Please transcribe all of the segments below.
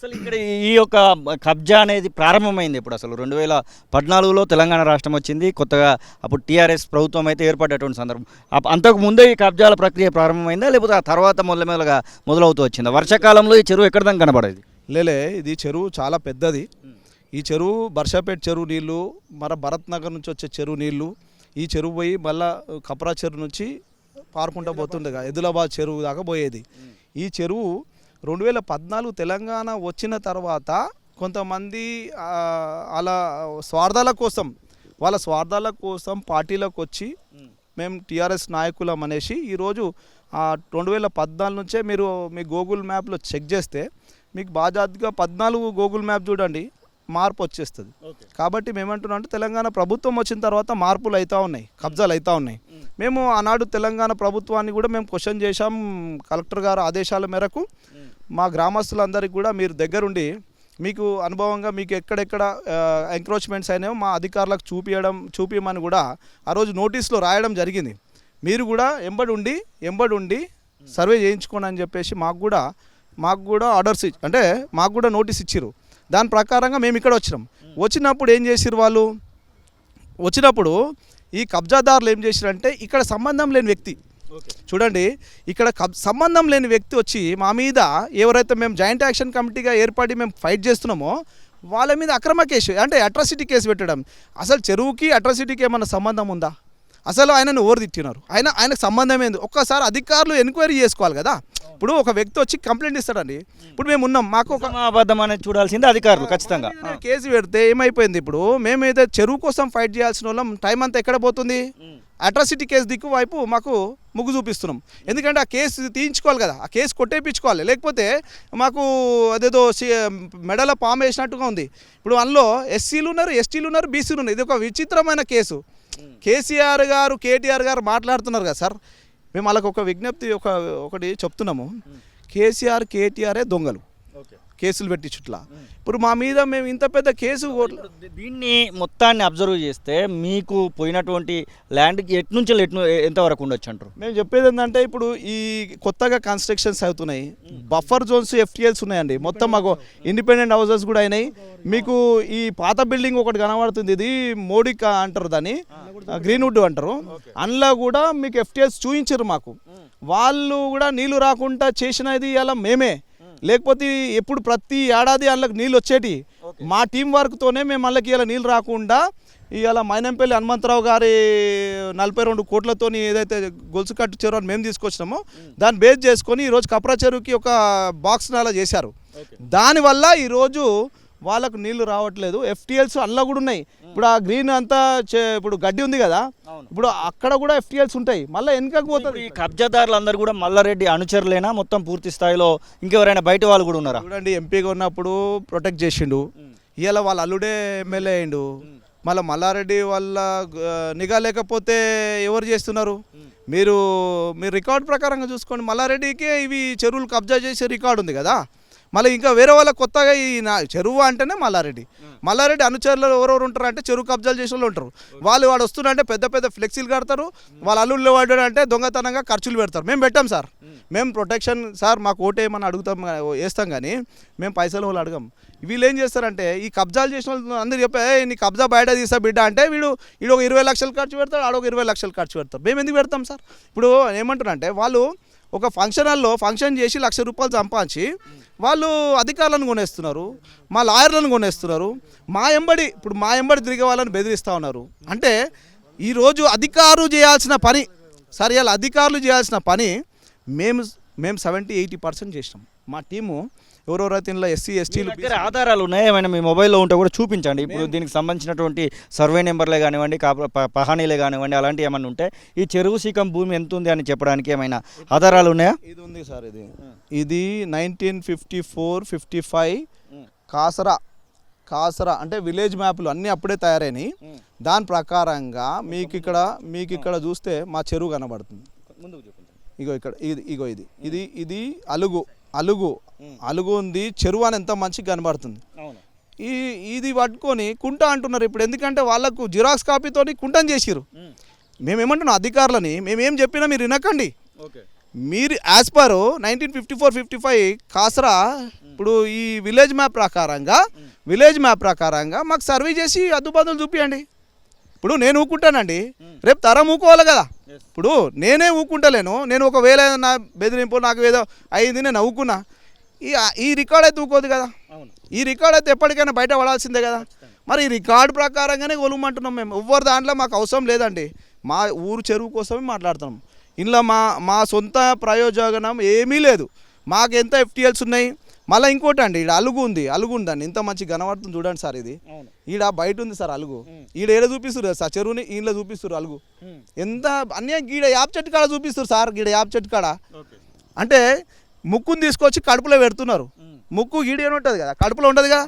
అసలు ఇక్కడ ఈ యొక్క కబ్జా అనేది ప్రారంభమైంది ఇప్పుడు అసలు 2014లో తెలంగాణ రాష్ట్రం వచ్చింది కొత్తగా. అప్పుడు టీఆర్ఎస్ ప్రభుత్వం అయితే ఏర్పడేటువంటి సందర్భం. అంతకు ముందే ఈ కబ్జాల ప్రక్రియ ప్రారంభమైందా, లేకపోతే ఆ తర్వాత మొదలుమెల్లగా మొదలవుతూ వచ్చిందా? వర్షాకాలంలో ఈ చెరువు ఎక్కడ దాకా కనబడేది? లేలే, ఇది చెరువు చాలా పెద్దది. ఈ చెరువు బర్షాపేట చెరువు నీళ్ళు, మన భరత్ నగర్ నుంచి వచ్చే చెరువు నీళ్ళు, ఈ చెరువు పోయి మళ్ళా కప్రా చెరువు నుంచి పారుకుంటా పోతుండగా ఎదిలాబాద్ చెరువు దాకా పోయేది. ఈ చెరువు 2014 తెలంగాణ వచ్చిన తర్వాత కొంతమంది అలా వాళ్ళ స్వార్థాల కోసం పార్టీలకు వచ్చి మేము టీఆర్ఎస్ నాయకులం అనేసి ఈరోజు 2014 నుంచే మీరు మీ గూగుల్ మ్యాప్లో చెక్ చేస్తే మీకు బాజాత్గా 14 గూగుల్ మ్యాప్ చూడండి, మార్పు వచ్చేస్తుంది. కాబట్టి మేమంటున్నాం అంటే తెలంగాణ ప్రభుత్వం వచ్చిన తర్వాత మార్పులు అవుతూ ఉన్నాయి, కబ్జాలు అవుతూ ఉన్నాయి. మేము ఆనాడు తెలంగాణ ప్రభుత్వాన్ని కూడా మేము క్వశ్చన్ చేశాం. కలెక్టర్ గారు ఆదేశాల మేరకు మా గ్రామస్తులందరికీ కూడా మీరు దగ్గరుండి మీకు అనుభవంగా మీకు ఎక్కడెక్కడ ఎంక్రోచ్మెంట్స్ అయినాయో మా అధికారులకు చూపించమని కూడా ఆ రోజు నోటీస్లో రాయడం జరిగింది. మీరు కూడా ఎంబడి ఉండి సర్వే చేయించుకోండి అని చెప్పేసి మాకు కూడా ఆర్డర్స్ అంటే మాకు కూడా నోటీస్ ఇచ్చిర్రు. దాని ప్రకారంగా మేము ఇక్కడ వచ్చినప్పుడు ఏం చేసిరు వాళ్ళు? వచ్చినప్పుడు ఈ కబ్జాదారులు ఏం చేసిరంటే ఇక్కడ సంబంధం లేని వ్యక్తి చూడండి, ఇక్కడ సంబంధం లేని వ్యక్తి వచ్చి మా మీద ఎవరైతే మేము జాయింట్ యాక్షన్ కమిటీగా ఏర్పడి మేము ఫైట్ చేస్తున్నామో వాళ్ళ మీద అక్రమ కేసు అంటే అట్రాసిటీ కేసు పెట్టడం. అసలు చెరువుకి అట్రాసిటీకి ఏమన్నా సంబంధం ఉందా? అసలు ఆయనను ఓవర్ తిట్టినారు. ఆయనకు సంబంధం ఏంది? ఒక్కసారి అధికారులు ఎంక్వైరీ చేసుకోవాలి కదా. ఇప్పుడు ఒక వ్యక్తి వచ్చి కంప్లైంట్ ఇస్తాడండి, ఇప్పుడు మేము ఉన్నాం, మాకు ఒక అబద్ధం అనేది చూడాల్సింది అధికారులు ఖచ్చితంగా. కేసు పెడితే ఏమైపోయింది? ఇప్పుడు మేమైతే చెరువు కోసం ఫైట్ చేయాల్సిన వాళ్ళం టైం అంతా ఎక్కడ పోతుంది? అట్రాసిటీ కేసు దిక్కు వైపు మాకు ముగ్గు చూపిస్తున్నాం. ఎందుకంటే ఆ కేసు తీయించుకోవాలి కదా, ఆ కేసు కొట్టేపించుకోవాలి. లేకపోతే మాకు అదేదో మెడల పాము వేసినట్టుగా ఉంది. ఇప్పుడు అందులో ఎస్సీలు ఉన్నారు, ఎస్టీలు ఉన్నారు, బీసీలు ఉన్నారు. ఇది ఒక విచిత్రమైన కేసు. కేసీఆర్ గారు కేటీఆర్ గారు మాట్లాడుతున్నారు కదా సార్, మేము వాళ్ళకి ఒక విజ్ఞప్తి ఒకటి చెప్తున్నాము. కేసీఆర్ కేటీఆరే దొంగలు కేసులు పెట్టి చుట్లా. ఇప్పుడు మా మీద మేము ఇంత పెద్ద కేసు దీన్ని మొత్తాన్ని అబ్జర్వ్ చేస్తే మీకు పోయినటువంటి ల్యాండ్కి ఎట్నుంచి ఎంతవరకు ఉండొచ్చు అంటారు? మేము చెప్పేది ఏంటంటే ఇప్పుడు ఈ కొత్తగా కన్స్ట్రక్షన్స్ అవుతున్నాయి, బఫర్ జోన్స్ ఎఫ్టీఎల్స్ ఉన్నాయండి. మొత్తం మాకు ఇండిపెండెంట్ హౌసెస్ కూడా అయినాయి. మీకు ఈ పాత బిల్డింగ్ ఒకటి కనబడుతుంది, ఇది మోడిక అంటారు, దాన్ని గ్రీన్వుడ్ అంటారు. అందులో కూడా మీకు ఎఫ్టీఎల్స్ చూపించారు మాకు. వాళ్ళు కూడా నీళ్లు రాకుండా చేసినది అలా మేమే, లేకపోతే ఎప్పుడు ప్రతి ఏడాది అందులోకి నీళ్ళు వచ్చేటి మా టీం వర్క్తోనే మేము వాళ్ళకి ఇలా నీళ్ళు రాకుండా ఇవాళ మైనంపల్లి హనుమంతరావు గారి 42 కోట్లతో ఏదైతే గొలుసు కట్టు చెరువు అని మేము తీసుకొచ్చినామో దాన్ని బేస్ చేసుకొని ఈరోజు కప్రా చెరువుకి ఒక బాక్స్ నాలా చేశారు. దానివల్ల ఈరోజు వాళ్ళకు నీళ్లు రావట్లేదు. ఎఫ్టీఎల్స్ అందులో కూడా ఉన్నాయి. ఇప్పుడు ఆ గ్రీన్ అంతా ఇప్పుడు గడ్డి ఉంది కదా, ఇప్పుడు అక్కడ కూడా ఎఫ్టీఎల్స్ ఉంటాయి. మళ్ళీ వెనకకు పోతుంది. ఈ కబ్జాదారులు అందరూ కూడా మల్లారెడ్డి అనుచరులేనా? మొత్తం పూర్తి స్థాయిలో ఇంకెవరైనా బయట వాళ్ళు కూడా ఉన్నారా? చూడండి, ఎంపీగా ఉన్నప్పుడు ప్రొటెక్ట్ చేసిండు, ఇవాళ వాళ్ళ అల్లుడే ఎమ్మెల్యే అయిండు. మళ్ళీ మల్లారెడ్డి వాళ్ళ నిఘా లేకపోతే ఎవరు చేస్తున్నారు? మీరు రికార్డు ప్రకారంగా చూసుకోండి. మల్లారెడ్డికే ఇవి చెరువులు కబ్జా చేసే రికార్డు ఉంది కదా. మళ్ళీ ఇంకా వేరే వాళ్ళ కొత్తగా ఈ చెరువు అంటేనే మల్లారెడ్డి అనుచరులు ఎవరెవరు ఉంటారు అంటే చెరువు కబ్జాలు చేసే వాళ్ళు ఉంటారు. వాడు వస్తున్నారంటే పెద్ద పెద్ద ఫ్లెక్సీలు కడతారు, వాళ్ళ అల్లుళ్ళు వాడు అంటే దొంగతనంగా ఖర్చులు పెడతారు. మేము పెట్టాం సార్, మేము ప్రొటెక్షన్ సార్, మాకు ఓటేయమని అడుగుతాం, వేస్తాం, కానీ మేము పైసలు వాళ్ళు అడగం. వీళ్ళు ఏం చేస్తారంటే ఈ కబ్జాలు చేసిన వాళ్ళు అందరూ చెప్పే నీ కబ్జా బయట తీసా బిడ్డ అంటే వీడు ఒక 20 లక్షలు ఖర్చు పెడతాడు, ఆడొక 20 లక్షలు ఖర్చు పెడతారు. మేము ఎందుకు పెడతాం సార్? ఇప్పుడు ఏమంటారంటే వాళ్ళు ఒక ఫంక్షన్ హాల్లో ఫంక్షన్ చేసి ₹1,00,000 సంపాదించి వాళ్ళు అధికారులను కొనేస్తున్నారు, మా లాయర్లను కొనేస్తున్నారు, మా ఎంబడి తిరిగే వాళ్ళని బెదిరిస్తూ ఉన్నారు. అంటే ఈరోజు అధికారులు చేయాల్సిన పని సార్, ఇలా అధికారులు చేయాల్సిన పని మేము 70-80% చేసినాం. మా టీము ఎవరెవరైతే ఇందులో ఎస్సీ ఎస్టీలు ఆధారాలు ఉన్నాయి ఏమైనా మీ మొబైల్లో ఉంటే కూడా చూపించండి. ఇప్పుడు దీనికి సంబంధించినటువంటి సర్వే నెంబర్లే కానివ్వండి, పహానీలే కానివ్వండి, అలాంటివి ఏమైనా ఉంటే ఈ చెరువు శీకం భూమి ఎంత ఉంది అని చెప్పడానికి ఏమైనా ఆధారాలు ఉన్నాయా? ఇది ఉంది సార్, ఇది 1954-55 కాసరా అంటే విలేజ్ మ్యాప్లు అన్నీ అప్పుడే తయారైనాయి. దాని ప్రకారంగా మీకు ఇక్కడ చూస్తే మా చెరువు కనబడుతుంది. ఇది అలుగు ఉంది, చెరువు అని ఎంత మంచిగా కనబడుతుంది. ఇది పట్టుకొని కుంట అంటున్నారు ఇప్పుడు. ఎందుకంటే వాళ్ళకు జిరాక్స్ కాపీతో కుంటని చేసిరు. మేమేమంటున్నాం అధికారులని, మేమేం చెప్పినా మీరు వినకండి. మీరు యాజ్ పర్ 1954-55 కాసరా ఇప్పుడు ఈ విలేజ్ మ్యాప్ ప్రకారంగా మాకు సర్వే చేసి అద్దుబాదులు చూపియండి. ఇప్పుడు నేను ఊకుంటానండి, రేపు తరం ఊకోవాలి కదా. ఇప్పుడు నేనే ఊకుంటలేను, నేను ఒకవేళ నా బెదిరింపు నాకు ఏదో అయింది నేను నవ్వుకున్నా, ఈ రికార్డ్ అయితే ఊకోదు కదా. ఈ రికార్డ్ అయితే ఎప్పటికైనా బయట పడాల్సిందే కదా. మరి ఈ రికార్డు ప్రకారంగానే కొలుమంటున్నాం మేము. ఎవ్వరు దాంట్లో మాకు అవసరం లేదండి, మా ఊరు చెరువు కోసమే మాట్లాడుతున్నాం. ఇంట్లో మా సొంత ప్రయోజనం ఏమీ లేదు. మాకు ఎంత ఎఫ్టీఎల్స్ ఉన్నాయి. మళ్ళీ ఇంకోటి అండి, ఈడ అలుగు ఉందండి, ఇంత మంచి కనబడుతుంది చూడండి సార్. ఇది ఈడ బయట ఉంది సార్ అలుగు, ఈడ ఏడ చూపిస్తారు సార్ చెరువుని, ఈయన చూపిస్తారు అలుగు. ఎంత అన్యాయం, గీడ యాప్ చెట్టు కాడ చూపిస్తారు సార్, గీడ యాప్ చెట్టు కాడ. అంటే ముక్కుని తీసుకొచ్చి కడుపులో పెడుతున్నారు. ముక్కు గీడి అని ఉంటుంది కదా, కడుపులో ఉంటుంది కదా,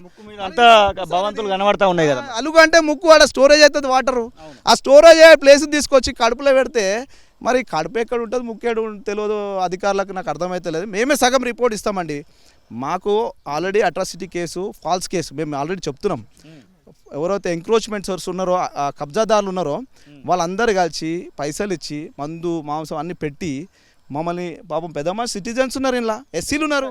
అంతా భవంతులు కనబడతా ఉన్నాయి కదా. అలుగు అంటే ముక్కు ఆడ స్టోరేజ్ అవుతుంది వాటరు. ఆ స్టోరేజ్ అయ్యే ప్లేస్ తీసుకొచ్చి కడుపులో పెడితే మరి కడుపు ఎక్కడ ఉంటుంది, ముక్కు ఎక్కడ తెలియదు అధికారులకు, నాకు అర్థమైతే లేదు. మేమే సగం రిపోర్ట్ ఇస్తామండి. మాకు already atrocity case, false case మేము ఆల్రెడీ చెప్తున్నాం. ఎవరైతే ఎంక్రోచ్మెంట్ సోర్స్ ఉన్నారో, కబ్జాదారులు ఉన్నారో వాళ్ళందరూ కలిసి పైసలు ఇచ్చి మందు మాంసం అన్నీ పెట్టి మమ్మల్ని, పాపం పెద్ద మంది సిటిజన్స్ ఉన్నారు, ఇలా ఎస్సీలు ఉన్నారు.